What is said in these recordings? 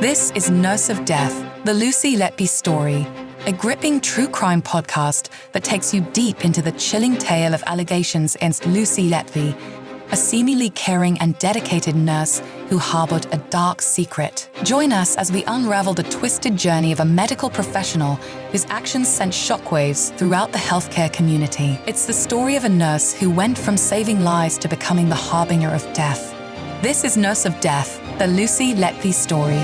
This is Nurse of Death, the Lucy Letby story, a gripping true crime podcast that takes you deep into the chilling tale of allegations against Lucy Letby, a seemingly caring and dedicated nurse who harbored a dark secret. Join us as we unravel the twisted journey of a medical professional whose actions sent shockwaves throughout the healthcare community. It's the story of a nurse who went from saving lives to becoming the harbinger of death. This is Nurse of Death, the Lucy Letby story.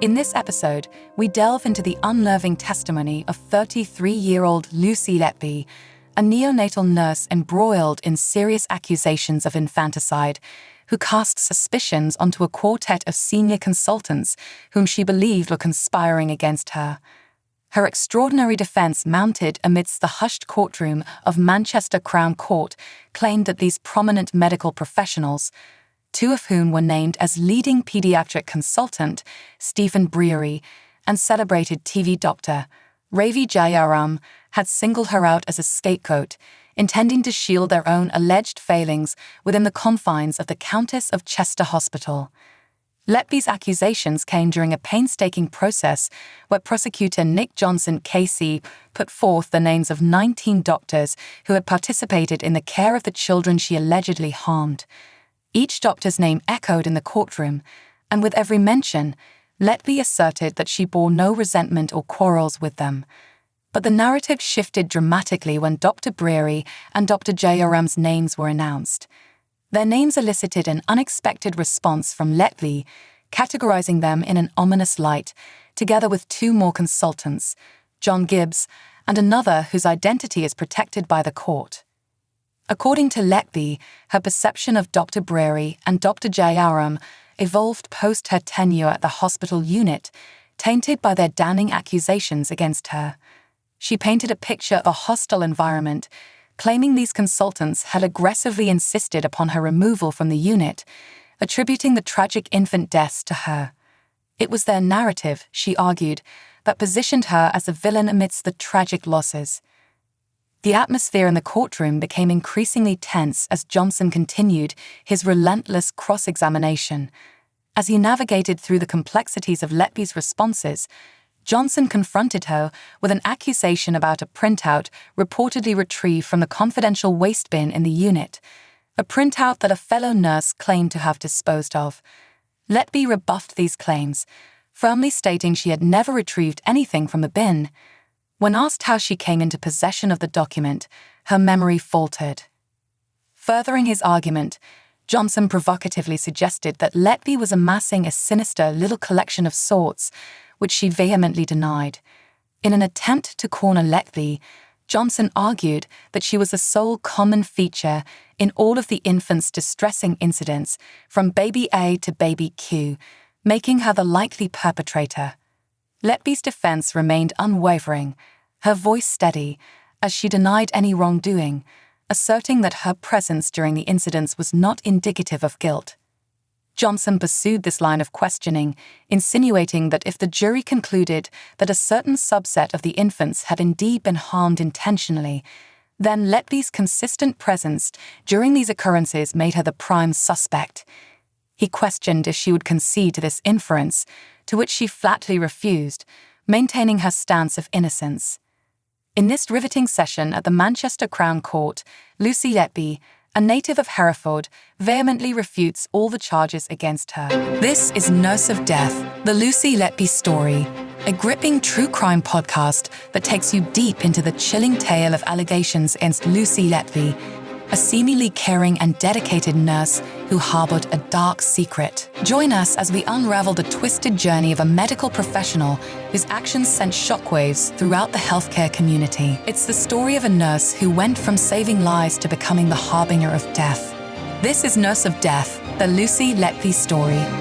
In this episode, we delve into the unnerving testimony of 33-year-old Lucy Letby, a neonatal nurse embroiled in serious accusations of infanticide, who cast suspicions onto a quartet of senior consultants whom she believed were conspiring against her. Her extraordinary defense, mounted amidst the hushed courtroom of Manchester Crown Court, claimed that these prominent medical professionals, two of whom were named as leading pediatric consultant Stephen Bryan and celebrated TV doctor Ravi Jayaram, had singled her out as a scapegoat, intending to shield their own alleged failings within the confines of the Countess of Chester Hospital. Letby's accusations came during a painstaking process where prosecutor Nick Johnson KC put forth the names of 19 doctors who had participated in the care of the children she allegedly harmed. Each doctor's name echoed in the courtroom, and with every mention, Letby asserted that she bore no resentment or quarrels with them. But the narrative shifted dramatically when Dr. Bryan and Dr. Jayaram's names were announced. Their names elicited an unexpected response from Letby, categorizing them in an ominous light, together with two more consultants, John Gibbs and another whose identity is protected by the court. According to Letby, her perception of Dr. Bryan and Dr. Jayaram evolved post her tenure at the hospital unit, tainted by their damning accusations against her. She painted a picture of a hostile environment, claiming these consultants had aggressively insisted upon her removal from the unit, attributing the tragic infant deaths to her. It was their narrative, she argued, that positioned her as a villain amidst the tragic losses. The atmosphere in the courtroom became increasingly tense as Johnson continued his relentless cross-examination. As he navigated through the complexities of Letby's responses, Johnson confronted her with an accusation about a printout reportedly retrieved from the confidential waste bin in the unit, a printout that a fellow nurse claimed to have disposed of. Letby rebuffed these claims, firmly stating she had never retrieved anything from the bin. When asked how she came into possession of the document, her memory faltered. Furthering his argument, Johnson provocatively suggested that Letby was amassing a sinister little collection of sorts, which she vehemently denied. In an attempt to corner Letby, Johnson argued that she was the sole common feature in all of the infant's distressing incidents, from baby A to baby Q, making her the likely perpetrator. Letby's defense remained unwavering, her voice steady, as she denied any wrongdoing, asserting that her presence during the incidents was not indicative of guilt. Johnson pursued this line of questioning, insinuating that if the jury concluded that a certain subset of the infants had indeed been harmed intentionally, then Letby's consistent presence during these occurrences made her the prime suspect. He questioned if she would concede to this inference, to which she flatly refused, maintaining her stance of innocence. In this riveting session at the Manchester Crown Court, Lucy Letby, a native of Hereford, vehemently refutes all the charges against her. This is Nurse of Death, the Lucy Letby story, a gripping true crime podcast that takes you deep into the chilling tale of allegations against Lucy Letby, a seemingly caring and dedicated nurse who harbored a dark secret. Join us as we unravel the twisted journey of a medical professional whose actions sent shockwaves throughout the healthcare community. It's the story of a nurse who went from saving lives to becoming the harbinger of death. This is Nurse of Death, the Lucy Letby story.